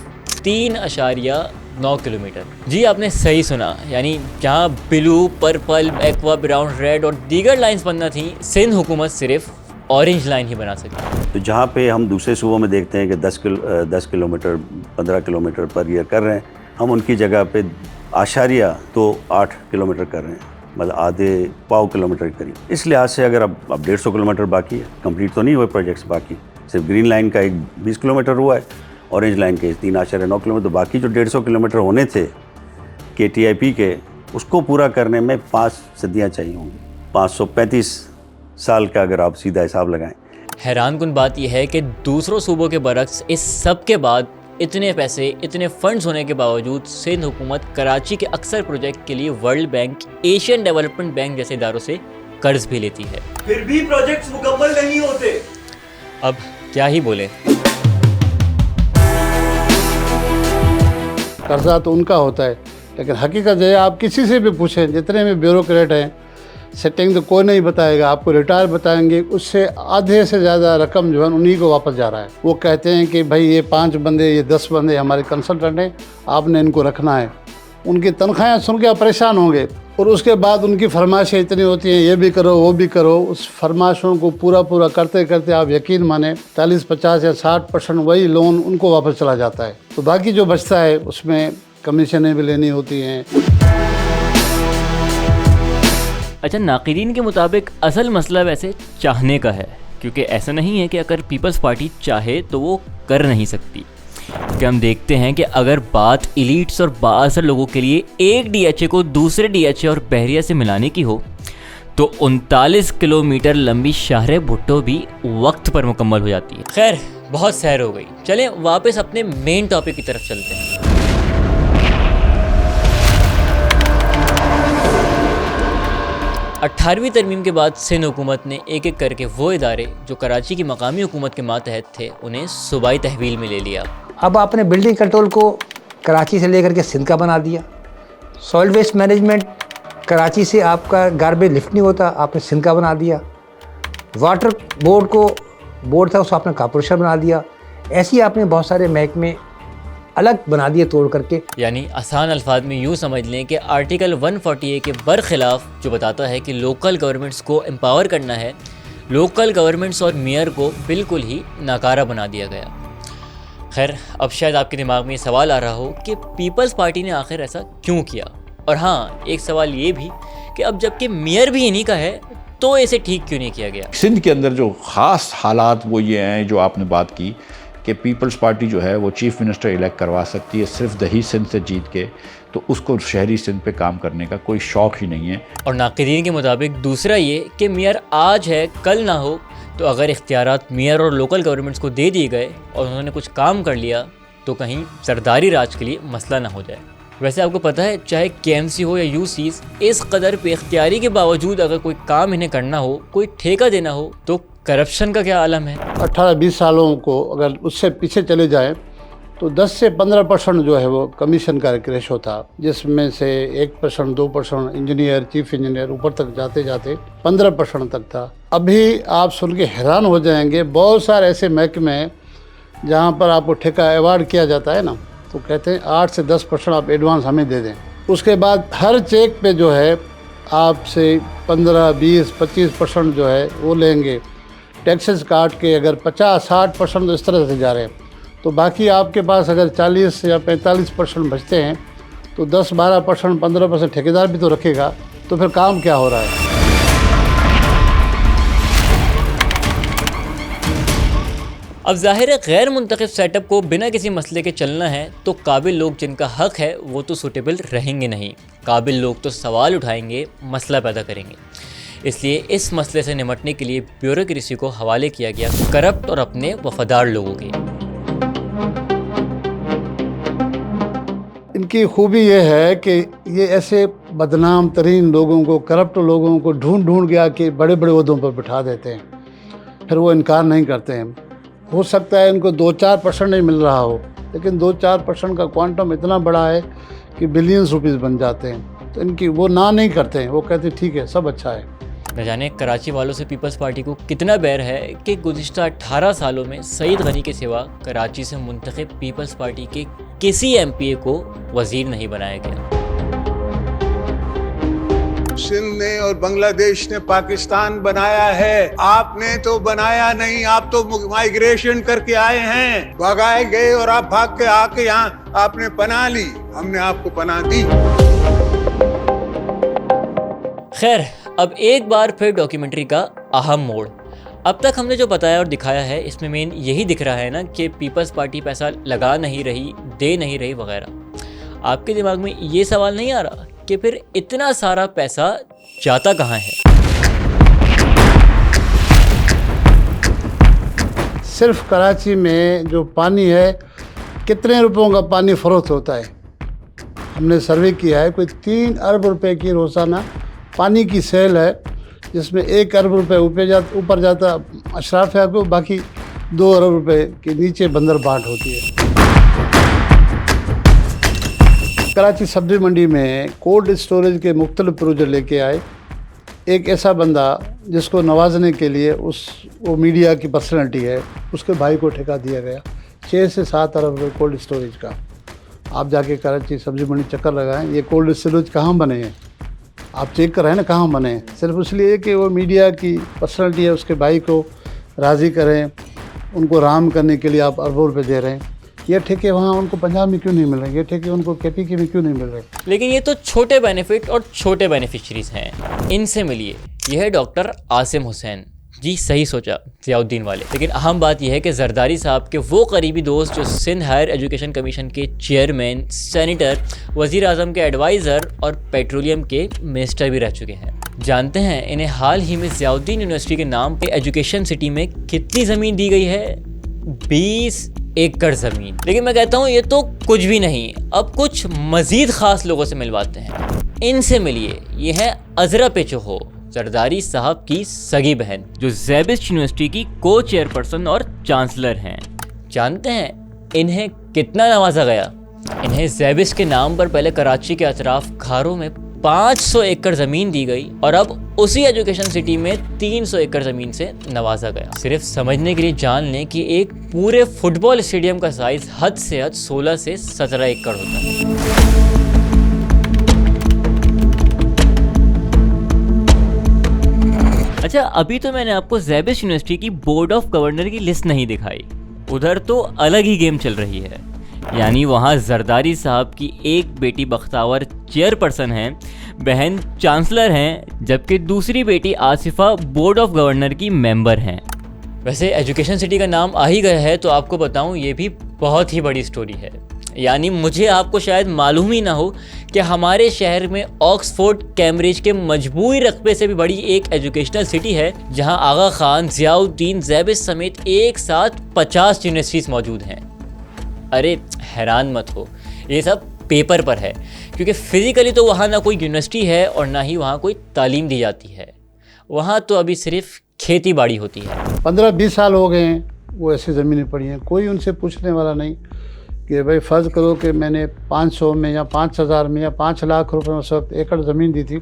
3.9 किलोमीटर। जी आपने सही सुना, यानी जहाँ blue, purple, aqua, brown, red और दीगर लाइंस बनना थी, सिंध हुकूमत सिर्फ ऑरेंज लाइन ही बना सकी। तो जहाँ पे हम दूसरे सूबों में देखते हैं कि 10 किलोमीटर 15 किलोमीटर पर ईयर कर रहे हैं, हम उनकी जगह पे आशारिया तो 8 किलोमीटर कर रहे हैं, मतलब आधे पाव किलोमीटर के करीब। इस लिहाज से अगर अब 150 किलोमीटर बाकी है, कंप्लीट तो नहीं हुए प्रोजेक्ट्स बाकी, सिर्फ ग्रीन लाइन का एक 20 किलोमीटर हुआ है, ऑरेंज लाइन के 3.9 किलोमीटर। तो बाकी जो 150 किलोमीटर होने थे KTIP के, उसको पूरा करने में 5 सदियाँ चाहिए होंगी, 535 साल का अगर आप सीधा हिसाब लगाएं। हैरानकुन बात यह है कि दूसरों सूबों के बरक्स इस सब के बाद, इतने पैसे, इतने फंड्स होने के बावजूद, सिंध हुकूमत कराची के अक्सर प्रोजेक्ट के लिए world bank, Asian development bank जैसे इदारों से कर्ज भी लेती है। फिर भी प्रोजेक्ट्स मुकम्मल नहीं होते। अब क्या ही बोले। कर्जा तो उनका होता है, लेकिन हकीकत है आप किसी से भी पूछें, जितने भी ब्यूरोक्रेट हैं, सेटिंग तो कोई नहीं बताएगा, आपको रिटायर बताएंगे, उससे आधे से ज़्यादा रकम जो है उन्हीं को वापस जा रहा है। वो कहते हैं कि भाई ये 5 बंदे, ये 10 बंदे हमारे कंसल्टेंट हैं, आपने इनको रखना है। उनकी तनख्वाहें सुन के आप परेशान होंगे, और उसके बाद उनकी फरमाइशें इतनी होती हैं, ये भी करो, वो भी करो। उस फरमाइशों को पूरा करते करते आप यकीन माने 40, 50 या 60% वही लोन उनको वापस चला जाता है। तो बाकी जो बचता है उसमें कमीशनें भी लेनी होती हैं। अच्छा, नाक़िदीन के मुताबिक असल मसला वैसे चाहने का है, क्योंकि ऐसा नहीं है कि अगर पीपल्स पार्टी चाहे तो वो कर नहीं सकती। कि हम देखते हैं कि अगर बात इलीट्स और बाअसर लोगों के लिए एक DHA को दूसरे DHA और बहरिया से मिलाने की हो, तो 39 किलोमीटर लंबी शाहरे भुट्टो भी वक्त पर मुकम्मल हो जाती है। खैर, बहुत सैर हो गई, चलें वापस अपने मेन टॉपिक की तरफ चलते हैं। 18वीं तरमीम के बाद सिंध हुकूमत ने एक एक करके वो इदारे जो कराची की मकामी हुकूमत के मातहत थे, उन्हें सूबाई तहवील में ले लिया। अब आपने बिल्डिंग कंट्रोल को कराची से लेकर के सिंध का बना दिया। सॉइल वेस्ट मैनेजमेंट कराची से आपका गार्बेज लिफ्ट नहीं होता, आपने सिंध का बना दिया। वाटर बोर्ड को बोर्ड था, उसको आपने कॉर्पोरेशन बना दिया। ऐसे ही आपने बहुत सारे महकमे अलग बना दिए तोड़ करके। यानी आसान अल्फाज में यूँ समझ लें कि आर्टिकल 140A के बरखिलाफ, जो बताता है कि लोकल गवर्नमेंट्स को एम्पावर करना है, लोकल गवर्नमेंट्स और मेयर को बिल्कुल ही नाकारा बना दिया गया। खैर, अब शायद आपके दिमाग में ये सवाल आ रहा हो कि पीपल्स पार्टी ने आखिर ऐसा क्यों किया। और हाँ, एक सवाल ये भी कि अब जबकि मेयर भी इन्हीं का है, तो इसे ठीक क्यों नहीं किया गया। सिंध के अंदर जो ख़ास हालात वो ये हैं जो आपने बात की कि पीपल्स पार्टी जो है वो चीफ मिनिस्टर इलेक्ट करवा सकती है सिर्फ दही सिंध से जीत के, तो उसको शहरी सिंध पे काम करने का कोई शौक़ ही नहीं है। और नाक़िदीन के मुताबिक दूसरा ये कि मेयर आज है कल ना हो, तो अगर इख्तियारात मेयर और लोकल गवर्नमेंट्स को दे दिए गए और उन्होंने कुछ काम कर लिया, तो कहीं सरदारी राज के लिए मसला ना हो जाए। वैसे आपको पता है, चाहे KMC हो या UCs, इस कदर बेख्तियारी के बावजूद अगर कोई काम इन्हें करना हो, कोई ठेका देना हो, तो करप्शन का क्या आलम है। 18-20 सालों को अगर उससे पीछे चले जाएं तो 10 से 15% जो है वो कमीशन का रेशो था, जिसमें से 1%, 2% इंजीनियर, चीफ इंजीनियर, ऊपर तक जाते जाते 15% तक था। अभी आप सुन के हैरान हो जाएंगे, बहुत सारे ऐसे महकमे हैं जहाँ पर आपको ठेका अवार्ड किया जाता है ना, तो कहते हैं 8 से 10% आप एडवांस हमें दे दें। उसके बाद हर चेक पे जो है आपसे 15, 20, 25% जो है वो लेंगे। टैक्सेस काट के अगर 50-60% तो इस तरह से जा रहे हैं, तो बाकी आपके पास अगर 40 या 45% बचते हैं, तो 10-12%, 15% ठेकेदार भी तो रखेगा, तो फिर काम क्या हो रहा है। अब जाहिर है गैर मुंतखब सेटअप को बिना किसी मसले के चलना है तो काबिल लोग जिनका हक है वो तो सूटेबल रहेंगे नहीं, काबिल लोग तो सवाल उठाएंगे, मसला पैदा करेंगे। इसलिए इस मसले से निपटने के लिए ब्यूरोक्रेसी को हवाले किया गया करप्ट और अपने वफादार लोगों के। इनकी खूबी ये है कि ये ऐसे बदनाम तरीन लोगों को, करप्ट लोगों को ढूंढ के आके बड़े बड़े ओहदों पर बिठा देते हैं, फिर वो इनकार नहीं करते हैं। हो सकता है इनको 2-4% नहीं मिल रहा हो, लेकिन 2-4% का क्वांटम इतना बड़ा है कि बिलियंस रुपीस बन जाते हैं। तो इनकी वो ना नहीं करते हैं, वो कहते हैं ठीक है सब अच्छा है। न जाने कराची वालों से पीपल्स पार्टी को कितना बैर है कि गुज़िश्ता 18 सालों में सईद गनी के सिवा कराची से मुंतखब पीपल्स पार्टी के किसी MPA को वज़ीर नहीं बनाया गया। सिंध ने और बांग्लादेश ने पाकिस्तान बनाया है, आपने तो बनाया नहीं। आप तो माइग्रेशन करके आए हैं, भगाए गए और आप भाग के आके यहाँ आपने पनाह ली, हमने आपको पनाह दी। खैर, अब एक बार फिर डॉक्यूमेंट्री का अहम मोड़। अब तक हमने जो बताया और दिखाया है इसमें मेन यही दिख रहा है ना कि पीपल्स पार्टी पैसा लगा नहीं रही, दे नहीं रही वगैरह। आपके दिमाग में ये सवाल नहीं आ रहा कि फिर इतना सारा पैसा जाता कहाँ है? सिर्फ कराची में जो पानी है, कितने रुपयों का पानी फरोख्त होता है? हमने सर्वे किया है, कोई 3 अरब रुपए की रोज़ाना पानी की सेल है, जिसमें 1 अरब रुपए ऊपर जाता अशराफ है को, बाकी 2 अरब रुपए के नीचे बंदर बाट होती है। कराची सब्जी मंडी में कोल्ड स्टोरेज के मुख्तलिफ प्रोजेक्ट लेके आए। एक ऐसा बंदा जिसको नवाजने के लिए वो मीडिया की पर्सनैलिटी है, उसके भाई को ठेका दिया गया 6 से 7 अरब रुपये कोल्ड स्टोरेज का। आप जाके कराची सब्जी मंडी चक्कर लगाएं, ये कोल्ड स्टोरेज कहाँ बने हैं, आप चेक कर रहे हैं ना कहाँ बने हैं। सिर्फ इसलिए कि वो मीडिया की पर्सनैलिटी है, उसके भाई को राज़ी करें, उनको राम करने के लिए आप अरबों रुपये दे रहे हैं। ये ठेके वहाँ उनको पंजाब में क्यों नहीं मिल रहे, ये ठेके उनको KPK में क्यों नहीं मिल रहे? लेकिन ये तो छोटे बेनिफिट और छोटे बेनिफिशरीज हैं, इनसे मिलिए। यह है डॉक्टर आसिम हुसैन जी, सही सोचा, ज़ियाउद्दीन वाले। लेकिन अहम बात यह है कि जरदारी साहब के वो करीबी दोस्त जो सिंध हायर एजुकेशन कमीशन के चेयरमैन, सेनेटर, वज़ीर आज़म के एडवाइज़र और पेट्रोलियम के मिनिस्टर भी रह चुके हैं। जानते हैं इन्हें हाल ही में ज़ियाउद्दीन यूनिवर्सिटी के नाम पे एजुकेशन सिटी में कितनी ज़मीन दी गई है? 20 एकड़ ज़मीन। लेकिन मैं कहता हूँ ये तो कुछ भी नहीं, अब कुछ मज़ीद ख़ास लोगों से मिलवाते हैं। इनसे मिलिए। ये है अज़रा पेचोहो, जरदारी साहब की सगी बहन, जो ज़ैबिस्ट यूनिवर्सिटी की को चेयरपर्सन और चांसलर हैं। जानते हैं इन्हें कितना नवाजा गया? इन्हें ज़ैबिस्ट के नाम पर पहले कराची के अतराफ खारों में 500 एकड़ ज़मीन दी गई और अब उसी एजुकेशन सिटी में 300 एकड़ ज़मीन से नवाजा गया। सिर्फ समझने के लिए जान लें कि एक पूरे फुटबॉल स्टेडियम का साइज़ हद से हद 16 से 17 एकड़ होता है। अच्छा, अभी तो मैंने आपको ज़ैबिस्ट यूनिवर्सिटी की बोर्ड ऑफ गवर्नर की लिस्ट नहीं दिखाई, उधर तो अलग ही गेम चल रही है। यानी वहाँ जरदारी साहब की एक बेटी बख्तावर चेयरपर्सन हैं, बहन चांसलर हैं, जबकि दूसरी बेटी आसिफा बोर्ड ऑफ गवर्नर की मेंबर हैं। वैसे एजुकेशन सिटी का नाम आ ही गया है तो आपको बताऊं ये भी बहुत ही बड़ी स्टोरी है। यानी मुझे आपको शायद मालूम ही ना हो कि हमारे शहर में ऑक्सफोर्ड कैम्ब्रिज के मजबूरी रकबे से भी बड़ी एक एजुकेशनल सिटी है, जहां आगा खान, ज़ियाउद्दीन, ज़ैबिस्ट समेत एक साथ 50 यूनिवर्सिटीज़ मौजूद हैं। अरे हैरान मत हो, ये सब पेपर पर है, क्योंकि फ़िज़िकली तो वहाँ ना कोई यूनिवर्सिटी है और ना ही वहाँ कोई तालीम दी जाती है। वहाँ तो अभी सिर्फ खेती बाड़ी होती है। 15-20 साल हो गए हैं वो ऐसी ज़मीनें पड़ी हैं, कोई उनसे पूछने वाला नहीं कि भाई फ़र्ज़ करो कि मैंने 500 में या 5000 में या 5 लाख रुपए में उस वक्त एकड़ ज़मीन दी थी,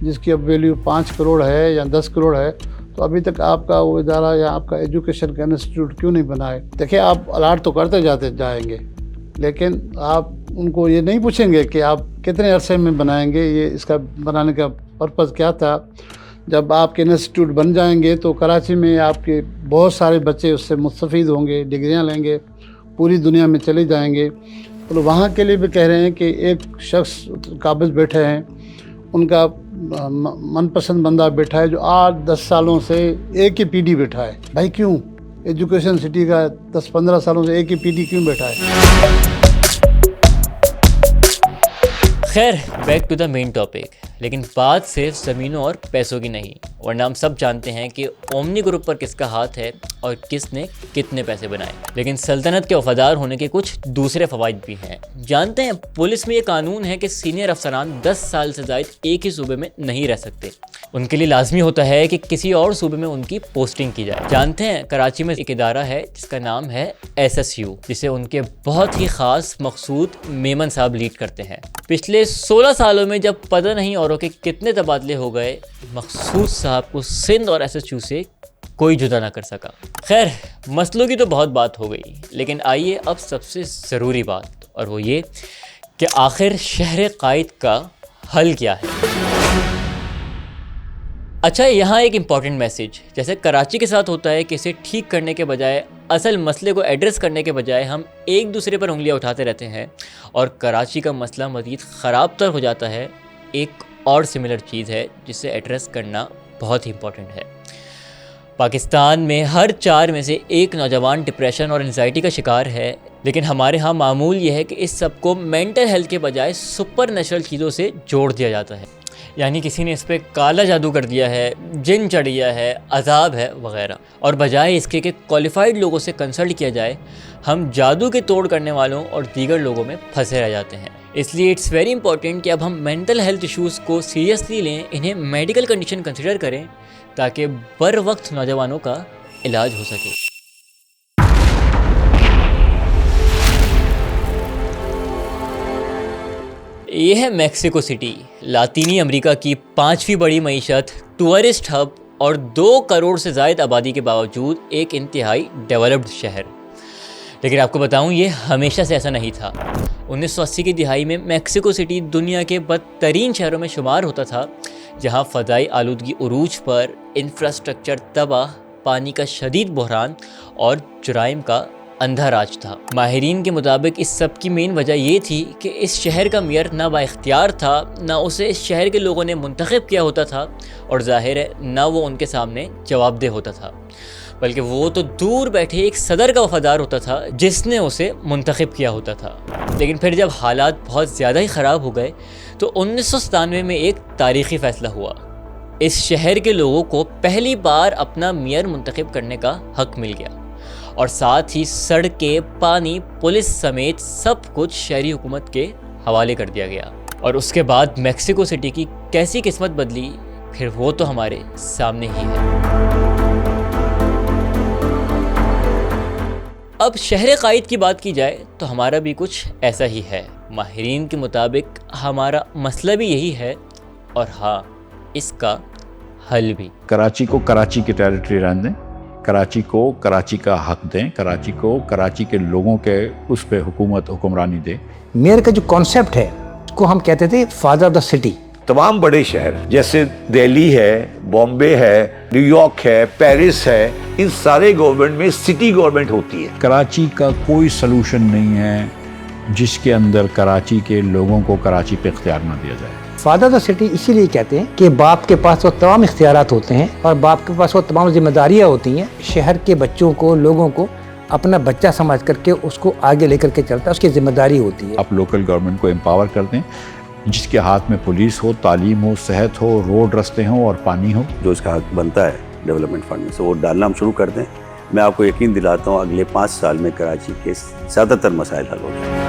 जिसकी अब वैल्यू 5 करोड़ है या 10 करोड़ है, तो अभी तक आपका वो इदारा या आपका एजुकेशन का इंस्टीट्यूट क्यों नहीं बना है? देखिए, आप अलाट तो करते जाएंगे, लेकिन आप उनको ये नहीं पूछेंगे कि आप कितने अरसे में बनाएंगे, ये इसका बनाने का पर्पज़ क्या था। जब आपके इंस्टीट्यूट बन जाएंगे तो कराची में आपके बहुत सारे बच्चे उससे मुस्तफ़ीद होंगे, डिग्रियां लेंगे, पूरी दुनिया में चले जाएंगे। तो वहाँ के लिए भी कह रहे हैं कि एक शख्स काबिज बैठे हैं, उनका मनपसंद बंदा बैठा है जो 8-10 सालों से एक ही पीढ़ी बैठा है। भाई क्यों? एजुकेशन सिटी का 10-15 सालों से एक ही पीडी क्यों बैठा है। खैर, back to the main topic. लेकिन बात सिर्फ ज़मीनों और पैसों की नहीं, वरना हम सब जानते हैं कि ओमनी ग्रुप पर किसका हाथ है और किसने कितने पैसे बनाए। लेकिन सल्तनत के वफादार होने के कुछ दूसरे फ़वाइद भी हैं। जानते हैं, पुलिस में ये कानून है कि सीनियर अफसरान 10 साल से ज़ायद एक ही सूबे में नहीं रह सकते। उनके लिए लाजमी होता है कि किसी और सूबे में उनकी पोस्टिंग की जाए। जानते हैं, कराची में एक इदारा है जिसका नाम है SSU, जिसे उनके बहुत ही ख़ास मकसूद मेमन साहब लीड करते हैं। पिछले 16 सालों में जब पता नहीं औरों के कितने तबादले हो गए, मकसूद साहब को सिंध और SSU से कोई जुदा ना कर सका। खैर, मसलों की तो बहुत बात हो गई, लेकिन आइए अब सबसे ज़रूरी बात, और वो ये कि आखिर शहर कायद का हल क्या है। अच्छा, यहाँ एक इम्पॉर्टेंट मैसेज। जैसे कराची के साथ होता है कि इसे ठीक करने के बजाय, असल मसले को एड्रेस करने के बजाय हम एक दूसरे पर उंगलियाँ उठाते रहते हैं और कराची का मसला मज़ीद ख़राब तर हो जाता है, एक और सिमिलर चीज़ है जिसे एड्रेस करना बहुत ही इम्पॉर्टेंट है। पाकिस्तान में हर 4 में से एक नौजवान डिप्रेशन और एंजाइटी का शिकार है, लेकिन हमारे यहाँ मामूल ये है कि इस सब को मेंटल हेल्थ के बजाय सुपर नेचुरल चीज़ों से जोड़ दिया जाता है। यानी किसी ने इस पर काला जादू कर दिया है, जिन चढ़ गया है, अजाब है वगैरह, और बजाय इसके कि क्वालिफाइड लोगों से कंसल्ट किया जाए, हम जादू के तोड़ करने वालों और दीगर लोगों में फंसे रह जाते हैं। इसलिए इट्स वेरी इंपॉर्टेंट कि अब हम मेंटल हेल्थ इश्यूज़ को सीरियसली लें, इन्हें मेडिकल कंडीशन कंसिडर करें, ताकि बर वक्त नौजवानों का इलाज हो सके। ये है मेक्सिको सिटी, लातीनी अमेरिका की 5वीं बड़ी मईशत, टूरिस्ट हब और 2 करोड़ से ज़ायद आबादी के बावजूद एक इंतहाई डेवलप्ड शहर। लेकिन आपको बताऊं, ये हमेशा से ऐसा नहीं था। 1980 की दिहाई में मेक्सिको सिटी दुनिया के बदतरीन शहरों में शुमार होता था, जहां फ़ज़ाई आलूदगी उरूज पर, इंफ्रास्ट्रक्चर तबाह, पानी का शदीद बहरान और जुराइम का अंधा राज था। माहिरीन के मुताबिक इस सब की मेन वजह ये थी कि इस शहर का मेयर ना बाइख्तियार था, ना उसे इस शहर के लोगों ने मुंतखब किया होता था, और ज़ाहिर है ना वो उनके सामने जवाबदेह होता था, बल्कि वो तो दूर बैठे एक सदर का वफादार होता था जिसने उसे मुंतखब किया होता था। लेकिन फिर जब हालात बहुत ज़्यादा ही ख़राब हो गए तो 1997 में एक तारीख़ी फ़ैसला हुआ। इस शहर के लोगों को पहली बार अपना मेयर मुंतखब करने का हक़ मिल गया, और साथ ही सड़कें, पानी, पुलिस समेत सब कुछ शहरी हुकूमत के हवाले कर दिया गया। और उसके बाद मेक्सिको सिटी की कैसी किस्मत बदली, फिर वो तो हमारे सामने ही है। अब शहर कायद की बात की जाए तो हमारा भी कुछ ऐसा ही है। माहिरीन के मुताबिक हमारा मसला भी यही है, और हाँ, इसका हल भी। कराची को कराची की टेरिटरी रहने दें, कराची को कराची का हक दें, कराची को कराची के लोगों के उस पे हुक्मरानी दें। मेयर का जो कॉन्सेप्ट है उसको हम कहते थे फादर ऑफ द सिटी। तमाम बड़े शहर जैसे दिल्ली है, बॉम्बे है, न्यूयॉर्क है, पेरिस है, इन सारे गवर्नमेंट में सिटी गवर्नमेंट होती है। कराची का कोई सलूशन नहीं है जिसके अंदर कराची के लोगों को कराची पे इख्तियार ना दिया जाए। फादर ऑफ द सिटी इसीलिए कहते हैं कि बाप के पास वो तमाम इख्तियारात होते हैं और बाप के पास वो तमाम जिम्मेदारियाँ होती हैं। शहर के बच्चों को, लोगों को अपना बच्चा समझ करके उसको आगे लेकर के चलता है, उसकी जिम्मेदारी होती है। आप लोकल गवर्नमेंट को एम्पावर कर दें, जिसके हाथ में पुलिस हो, तालीम हो, सेहत हो, रोड रास्ते हों और पानी हो। जो इसका हक बनता है डेवलपमेंट फंड में से, वो डालना हम शुरू कर दें। मैं आपको यकीन दिलाता हूँ अगले 5 साल में कराची के ज़्यादातर मसाइल हल हो जाएंगे।